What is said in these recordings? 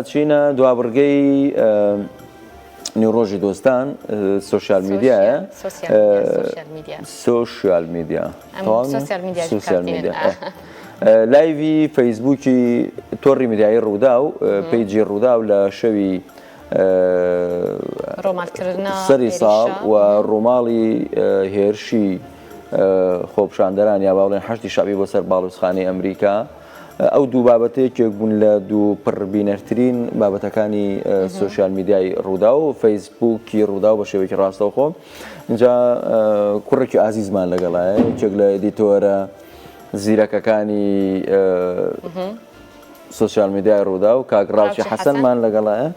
ئەچینە دوابڕگەی نیوڕۆژی دۆستان سوۆشیال میدیایە سوۆشیال میدیا لایڤی فەیسبووکی تۆڕی میدیایی ڕوودا و پەیجی ڕوودا و لە شەوی سەری ساڵ و ڕووماڵی هێرشی خۆپشاندەران یا باڵێن هەشتی شەعبی بۆ سەر باڵوسخانەی ئەمریکا ئەو دوو بابەتێکێک بوون لە دوو پڕبینەرترین بابەتەکانی سوۆشیال میدیای ڕوودا و فەیسبووکی ڕوودا و بە شێوەیەکی ڕاستەوخۆ اینجا کوڕێکی ئازیزمان لەگەڵایە یەکێک لە ئێدیتۆرە زیرەکەکانی سوۆشیال میدیای ڕوودا و کاک ڕاوچی حەسەنمان لەگەڵایە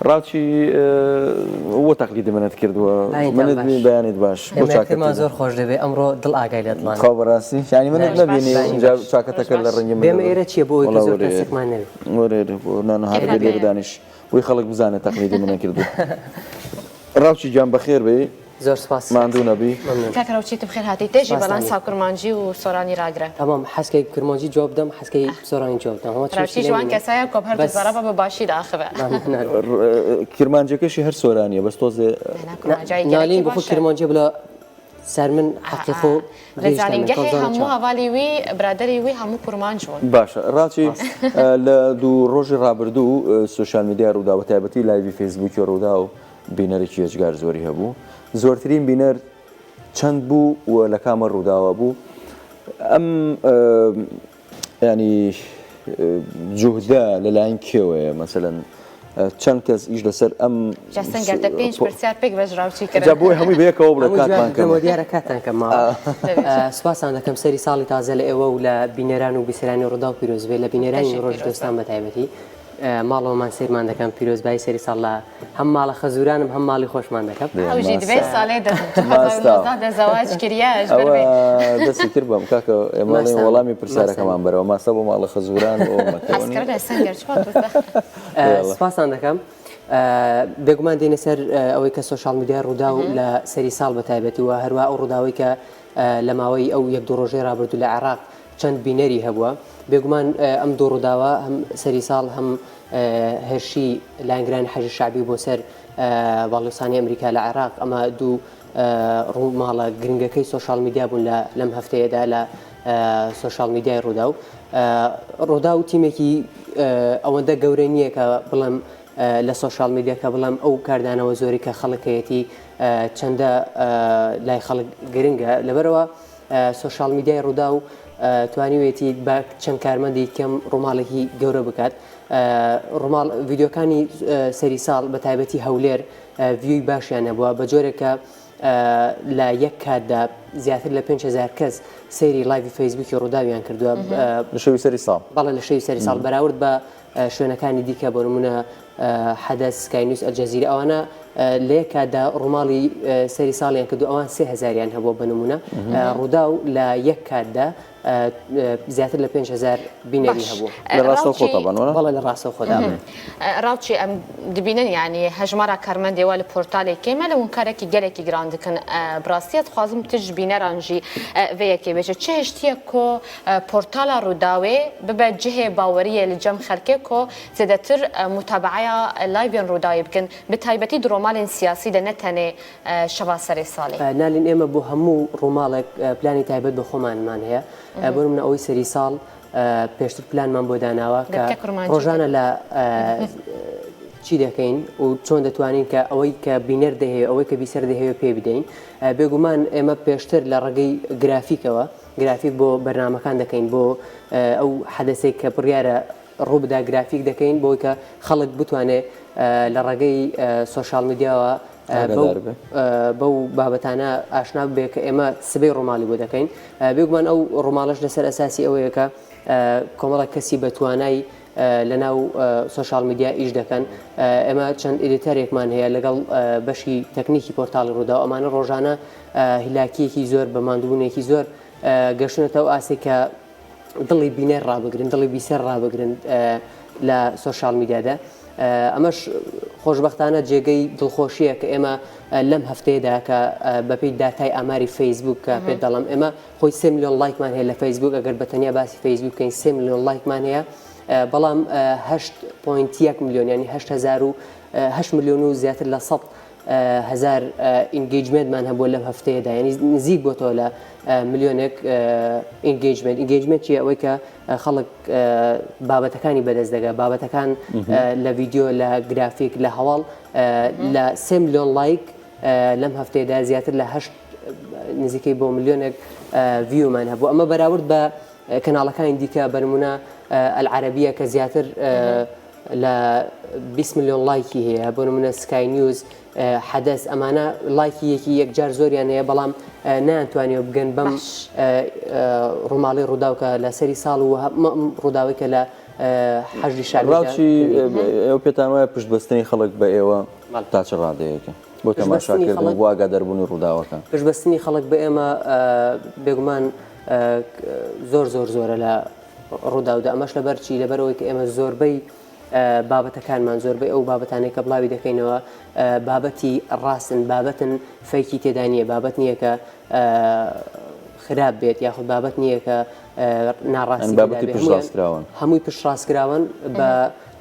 ڕاوچی وە تەقلیدی منت کردووە منت بەیانیت باش بۆ چاکمان زۆر خۆش دەبێت ئەمڕۆ دڵ ئاگای لەتمان خاو بەڕاستی ینی منت نبینی اینجا چاکەتەکە لە ڕەنگی من بێمە ئێرە چیە بۆ زۆر کەسێکمان نەوێت وەرێ بۆ نانەهار لێ دانیش بۆی خەڵک بزانێت تەقلیدی منە کردو ڕاوچی گیان بەخێر بێ زۆر سپاس ماندوو نەبی کاکەڕاوچیت بخێر هاتی تێژی بەڵام ساکرمانجی و سۆرانی ڕاگرە تەمام حەسکەی کرمانجی جواب دەم حەسکەی سۆرانی جواب دەم ڕاوچی جوان کەسایە کۆپ هەر بەرەبە بە باشی داخەوە کرمانجەکەشی هەر سۆرانیە بەس تۆزێ نالین بخۆ کرمانجی بڵە سەر من حەقی خۆ ڕێزانینگەهی هەموو هەواڵی وی برادری وی هەموو کورمانج بوون باشە ڕاچی لە دوو ڕۆژی ڕابردوو سوۆشیال میدیا ڕوودا و تایبەتی لایڤی فەیسبووکی ڕوودا و بینەرێکی هێزگار زۆری هەبوو زۆرترین بینەر چەند بوو و لە کامە ڕووداوە بوو ئەم ینی جوهدە لەلایەن کێوەیە مەسەلەن چەند کەس ئیش لەسەر ئەم جەستەنگەردە 5 پرسیار پێک بەژراوچی کرد بۆی هەمووی بەیەکەوە بڵێ کاتمان کەم دیارە کاتان کەم سوپاسان دەکەم سەری ساڵی تازە لە ئێوە و لە بینەران و بیسەرانی ڕوودا و پیرۆزبێ لە بینەرانی ڕۆژ دۆستان بە تایبەتی ماڵەوەمان سێرمان دەکەم پیرۆزبایی سەری ساڵ لە هەم ماڵە خەزورانم هەم ماڵی خۆشمان دەکەم ئەوژی دوێ ساڵێ دەزەواج کریاش دەستی کرد بەم کاکە ئێمەڵێ وەڵامی پرسیارەکەمان بەرەوە ماسە بۆ ماڵە خەزوران سپاسان دەکەم بێگومان دێنە سەر ئەوەی کە سۆشیال میدیا ڕوودا و لە سەری ساڵ بە تایبەتی و هەروە ئەو ڕووداوی کە لە ماوەی ئەو یەک دوو ڕۆژەی ڕابردوو لە عێراق چەند بینەری هەبووە بێگومان ئەم دوو ڕووداوە هەم سەری ساڵ هەم هێرشی لایەنگرانی حەجی شعبی بۆ سەر باڵوسانی ئەمریکا لە عێراق ئەمە دوو ڕووماڵە گرنگەکەی سۆشیال میدیا بوون لەم هەفتەیەدا لە سۆشیال میدیای ڕوودا و ڕوودا و تیمێکی ئەوەندە گەورەی نییە کە بڵێم لە سۆشیال میدیا کە بڵێم ئەو کاردانەوە زۆری کە خەڵکەیەتی چەندە لای خەڵک گرنگە لەبەرەوە سۆشیال میدیای ڕوودا و توانیوێتی بە چەند کارمەندی کەم ڕووماڵێکی گەورە بکات ڤیددیۆکانی سەری ساڵ بە تایبەتی هەولێر ڤیوی باشیان نەبووە بە جۆرێکە لە یەک کاتدا زیاتر لە 5,000 کەس سەیری لایڤی فەیسبووکی ڕووداویان کردووە لە شەوی سەری ساڵ بەڵێ لە شەوی سەری ساڵ بەراورد بە شوێنەکانی دیکە بۆ نمونە حەدەس سکاینوس ئەلجەزیرە ئەوانە لە یەک کاتدا ڕووماڵی سەری ساڵیان کردو ئەوان 3,000یان هەبووە بە نمونە ڕوودا و لە یەک کاتدا زیاتر لە 5,000 بینەری هەبوو لە ڕاستەوخۆ تەبەنەوە بەڵێ لە ڕاستەوخۆدا ڕاوچی ئەم دبینن ینی هەژمارە کارمەندێوە لە پۆرتالێک کێمە لە ونکارێکی گەلێکی گران دکن بڕاستیت خوازم تژ بینەرانژی vەیەکێ بێژە چه هێشتیە کۆ پۆرتالا ڕووداوێ ببە جهێ باوەریە لە جەم خەلکێ کۆ زێدەتر متابعەیە لایڤێن ڕووداوی بکەن بە تایبەتی درۆمالێن سیاسی دە نەتەنێ شەوا سەری ساڵی نالین ئێمە بۆ هەموو ڕووماڵێک پلانی تایبەت بە خۆمانمان هەیە بۆ منە ئەوەی سەری ساڵ پێشتر پلانمان بۆ داناوە کە ڕۆژانە لە چی دەکەین و چۆن دەتوانین کە ئەوەی کە بینەر دەهەیە ئەوەی کە بیسەر دەهەیە پێ بدەین بێگومان ئێمە پێشتر لە ڕێگەی گرافیکەوە گرافیک بۆ بەرنامەکان دەکەین بۆ ئەو حەدەسێک کە بڕیارە ڕوو بدا گرافیک دەکەین بۆی کە خەڵک بتوانێت لە ڕێگەی سۆشیال میدیاوە بەو بابەتانە ئاشنا بێ کە ئێمە سبەی ڕۆماڵی بۆ دەکەین بێگومان ئەو ڕۆماڵش لەسەر ئەساسی ئەوەیە کە کۆمەڵە کەسی بەتوانای لە ناو سۆشیال میدیا ئیش دەکەن ئێمە چەند ئیدیتەرێکمان هەیە لەگەڵ بەشی تەکنیکی پۆرتاڵی ڕوودا ئەمانە ڕۆژانە هیلاکیەکی زۆر بە ماندووبوونێکی زۆر گەشتونەتەوە ئاسی کە دڵی بینەر ڕابگرن دڵی بیسەر ڕابگرن لە سۆشیال میدیادا ئەمەش خۆشببختانە جێگەی دڵخۆشیە کە ئێمە لەم هەفتەیەدا کە بەپێی داتای ئاماری فەیسبوک کە پێ دەڵم ئێمە خۆی 3 میلیۆن لایکمان هەیە لە فەیسبوک ئەگەر بەتەنیا باسی فەیسبوک بکەین 3 میلیۆن لایکمان هەیە بەڵام 8.1 میلیۆن ینی 8 میلیۆن و زیاتر لە 100 هزار ئینگیجمنتمان هەبووە لەم هەفتەیەدا ینی نزیک بۆ تۆ لە ملیۆنێک ئینگیجمنت چیە ئەوەی کە خەڵک بابەتەکانی بەدەست دەگا بابەتەکان لە ڤیددیۆ لە گرافیک لە هەواڵ لە 3 میلیۆن لایک لەم هەفتەیەدا زیاتر لە 8 نزیکەی بۆ ملیۆنێک ڤیومان هەبوو ئەمە بەراورد بە کەناڵەکانی دیکە بەنمونە العربیە کە زیاتر لە 20 میلیۆن لایکی هەیە بۆ نمونە سکای نیوز حەدەس ئەمانە لایکی یەکی یەکجار زۆریان هەیە بەڵام نانتوانێت بگەن بەم ڕووماڵی ڕووداوکە لە سەری ساڵ و ڕووداوێکە لە حەژی شاڕاوچی ئێوە پێتان وایە پشتبەستنی خەڵک بە ئێوە تا چ ڕادەیەکە بۆ تەماشاکردن بۆ ئاگاداربوونی ڕووداوەکە پشتبەستنی خەڵک بە ئێمە بێگومان زۆرە لە ڕووداودا ئەمەش لەبەرچی لەبەرەوەی کە ئێمە زۆربەی بابەتەکانمان زۆربەی ئەو بابەتانەی کە بڵاوی دەکەینەوە بابەتی ڕاستن بابەتن فەیکی تێدا نییە بابەت نییە کە خراپ بێت یاخود بابەت نییە کە ناڕاستی هەمووی پشت ڕاستکراون بە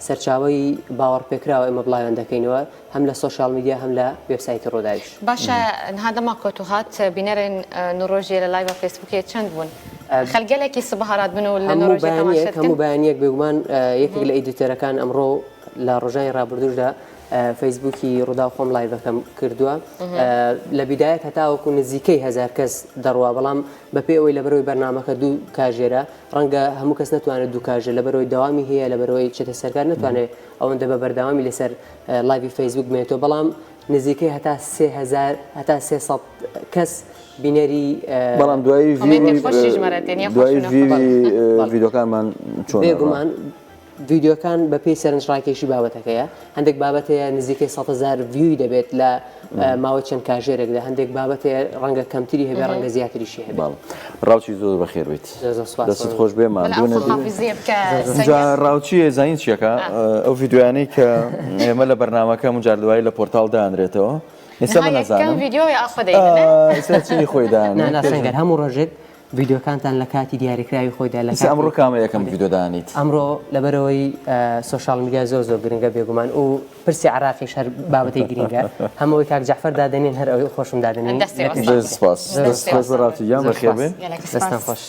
سەرچاوی باوەڕپێکراوە ئێمە بڵاویان دەکەینەوە هەم لە سوۆشال میدیا هەم لە وێبسایتی ڕۆداویش باشە نهادەما کۆتوهات بینەرێن نوڕۆژێ لە لایڤ فیسبووکێ چەند بوون خەلگەلێکی سبەهارات بن و لە هەموو بەیانیەک بێگومان یەکێک لە ئیدیتەرەکان ئەمڕۆ لە ڕۆژانی ڕابردوشدا فەیسبووکی ڕوودا خۆم لایڤەکەم کردووە لە بیدایەت هەتاوەکو نزیکەی 1000 کەس دەڕوا بەڵام بەپێ ئەوەی لەبەرەوەی بەرنامەکە دوو کاژێرە ڕەنگە هەموو کەس نتوانێت دوو کاژێر لەبەرەوەی داوامی هەیە لەبەرەوەی چێتە سەرکار نتوانێت ئەوەندە بە بەرداوامی لەسەر لایڤی فەیسبووک بێتەوە بەڵام نزیکەی هەتا 3000 هەتا 300 کەس بینەری بەڵام دوایی ڤیدۆکانمان چۆن بێگومان ڤیددیوکان بە پێی سەرنجڕاکێشی بابەتەکەیە هەندێک بابەتەیە نزیکەی 100,000 ڤیوی دەبێت لە ماوەی چەند کاژێرێکدا هەندێک بابەتەیە ڕەنگە کەمتری هەبێ ڕەنگە زیاتریشی هەبێت ڕاوچی زۆر بەخێر بێت دەست خۆش بێ ڕاوچی زین چیەکە ئەو ڤیددیوانەی کە ئێمە لە بەرنامەکە مجاردوایی لە پۆرتال دانرێتەوە ئێستا من نەزانم چی خۆیدان ناسەنگەر هەموو ڕۆژێک ڤیددیوکانتان لە کاتی دیاریکراوی خۆیدا لە ئەمڕۆ کامە یەکەم ڤیددیۆدانیت ئەمڕۆ لەبەرەوەی سوۆشال میدیا زۆر گرنگە بێگومان و پرسی عراقیش هەر بابەتی گرنگە هەمەوەی کاک جەعفەر دادەنین هەر ئەوەی خۆشم دادەنین دەست سپاس ڕاوچی گیان بەخێر بێ دەستان خۆش